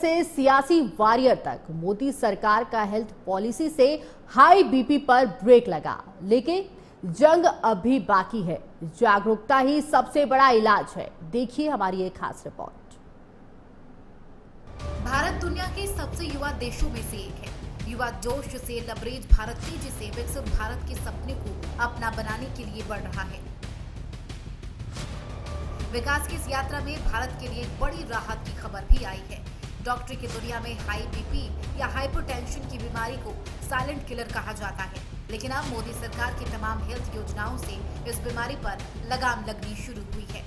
से सियासी वॉरियर तक मोदी सरकार का हेल्थ पॉलिसी से हाई बीपी पर ब्रेक लगा, लेकिन जंग अभी बाकी है। जागरूकता ही सबसे बड़ा इलाज है। देखिए हमारी एक खास रिपोर्ट। भारत दुनिया के सबसे युवा देशों में से एक है। युवा जोश से लबरेज भारत तेजी से विकसित भारत के सपने को अपना बनाने के लिए बढ़ रहा है। विकास की इस यात्रा में भारत के लिए बड़ी राहत की खबर भी आई है। डॉक्टरी की दुनिया में हाई बीपी या हाइपरटेंशन की बीमारी को साइलेंट किलर कहा जाता है, लेकिन अब मोदी सरकार की तमाम हेल्थ योजनाओं से इस बीमारी पर लगाम लगनी शुरू हुई है।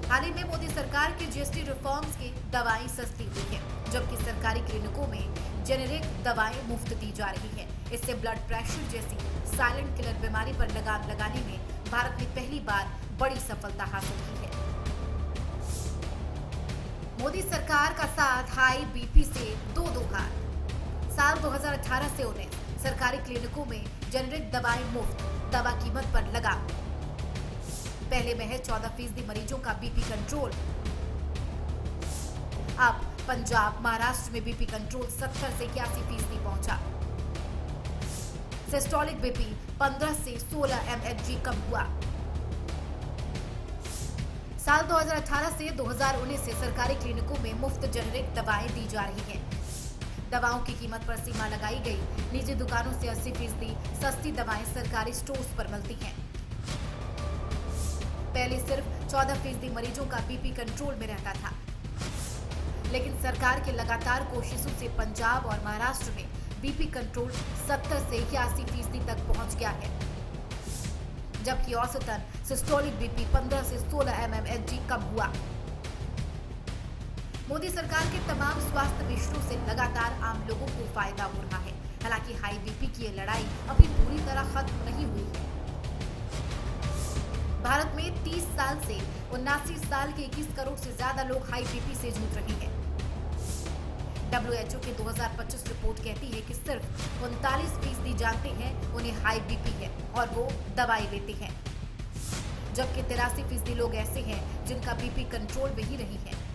हाल ही में मोदी सरकार के जीएसटी रिफॉर्म्स की दवाएं सस्ती हुई है, जबकि सरकारी क्लिनिकों में जेनेरिक दवाएं मुफ्त दी जा रही है। इससे ब्लड प्रेशर जैसी साइलेंट किलर बीमारी पर लगाम लगाने में भारत ने पहली बार बड़ी सफलता हासिल की है। मोदी सरकार का साथ हाई बीपी से दो हाथ। साल 2018 से 19 सरकारी क्लिनिकों में जेनेरिक दवाएं मुफ्त, दवा कीमत पर लगाम। पहले महज 14% मरीजों का बीपी कंट्रोल। अब पंजाब, महाराष्ट्र में बीपी कंट्रोल 70 से 81% पहुंचा। सिस्टोलिक बीपी 15 से 16 mHg कम हुआ। साल 2018 से 2019 से सरकारी क्लिनिकों में मुफ्त जेनेरिक दवाएं दी जा रही हैं। दवाओं की कीमत पर सीमा लगाई गई। निजी दुकानों से 80% सस्ती दवाएं सरकारी स्टोर्स पर मिलती हैं। पहले सिर्फ 14% मरीजों का बीपी कंट्रोल में रहता था, लेकिन सरकार के लगातार कोशिशों से पंजाब और महाराष्ट्र में बीपी कंट्रोल 70 से 81% तक पहुंच गया है, जबकि औसतन सिस्टोलिक बीपी 15 से 16 mHg कम हुआ। मोदी सरकार के तमाम स्वास्थ्य मिशनों से लगातार आम लोगों को फायदा हो रहा है। हालांकि हाई बीपी की ये लड़ाई अभी पूरी तरह खत्म नहीं हुई है। भारत में 30 साल से 79 साल के 21 करोड़ से ज्यादा लोग हाई बीपी से जूझ रहे हैं। WHO की 2025 रिपोर्ट कहती है कि सिर्फ 39% जानते हैं उन्हें हाई बीपी है और वो दवाई लेते हैं, जबकि 83% लोग ऐसे हैं जिनका बीपी कंट्रोल में ही नहीं है।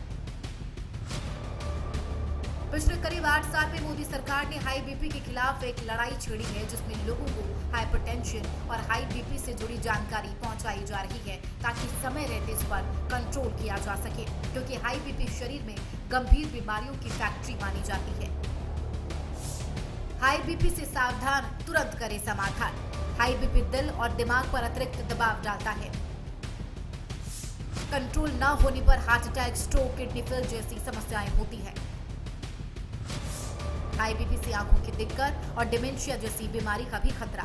पिछले करीब 8 साल में मोदी सरकार ने हाई बीपी के खिलाफ एक लड़ाई छेड़ी है, जिसमें लोगों को हाइपरटेंशन और हाई बीपी से जुड़ी जानकारी पहुंचाई जा रही है, ताकि समय रहते इस पर कंट्रोल किया जा सके, क्योंकि हाई बीपी शरीर में गंभीर बीमारियों की फैक्ट्री मानी जाती है। हाई बीपी से सावधान, तुरंत करें समाधान। हाई बीपी दिल और दिमाग पर अतिरिक्त दबाव डालता है। कंट्रोल न होने पर heart attack, stroke, kidney fail जैसी समस्याएं होती है। हाई बीपी से आंखों की दिक्कत और डिमेंशिया जैसी बीमारी का भी खतरा।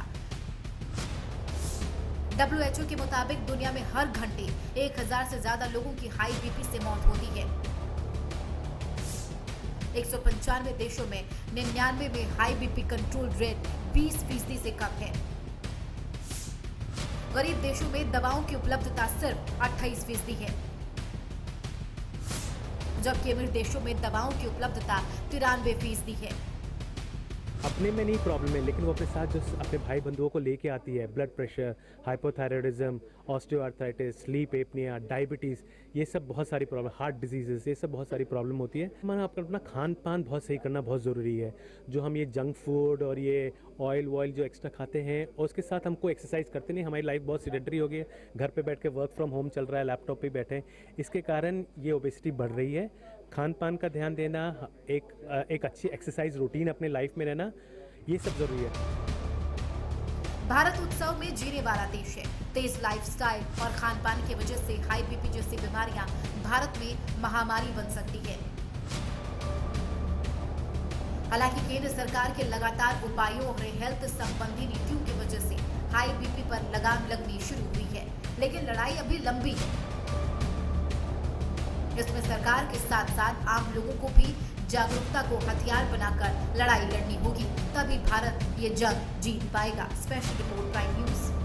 WHO के मुताबिक दुनिया में हर घंटे 1000 से ज्यादा लोगों की हाई बीपी से मौत होती है। 195 देशों में 99 में हाई बीपी कंट्रोल रेट 20% से कम है। गरीब देशों में दवाओं की उपलब्धता सिर्फ 28% है, जबकि अमीर देशों में दवाओं की उपलब्धता 93% है। अपने में नहीं प्रॉब्लम है, लेकिन वो अपने साथ जो अपने भाई बंधुओं को लेके आती है, blood pressure, hypothyroidism, osteoarthritis, sleep apnoea, diabetes, ये सब बहुत सारी प्रॉब्लम, हार्ट डिजीजेस, ये सब बहुत सारी प्रॉब्लम होती है। हमारा अपना खान पान बहुत सही करना बहुत ज़रूरी है। जो हम ये जंक फूड और ये ऑयल वॉयल जो एक्स्ट्रा खाते हैं, और उसके साथ हमको एक्सरसाइज करते नहीं, हमारी लाइफ बहुत सीडेंटरी हो गई है। घर पे बैठ के वर्क फ्रॉम होम चल रहा है, लैपटॉप पे बैठे हैं, इसके कारण ये ओबेसिटी बढ़ रही है। खान पान का ध्यान देना, एक अच्छी एक्सरसाइज रूटीन अपने लाइफ में रहना, ये सब जरूरी है। भारत उत्सव में जीने वाला देश है। तेज लाइफस्टाइल और खान पान की वजह से हाई बीपी जैसी बीमारियां भारत में महामारी बन सकती है। हालांकि केंद्र सरकार के लगातार उपायों और हेल्थ संबंधी नीतियों की वजह से हाई बीपी पर लगाम लगनी शुरू हुई है, लेकिन लड़ाई अभी लंबी है। इसमें सरकार के साथ साथ आम लोगों को भी जागरूकता को हथियार बनाकर लड़ाई लड़नी होगी, तभी भारत ये जंग जीत पाएगा। Special report prime news.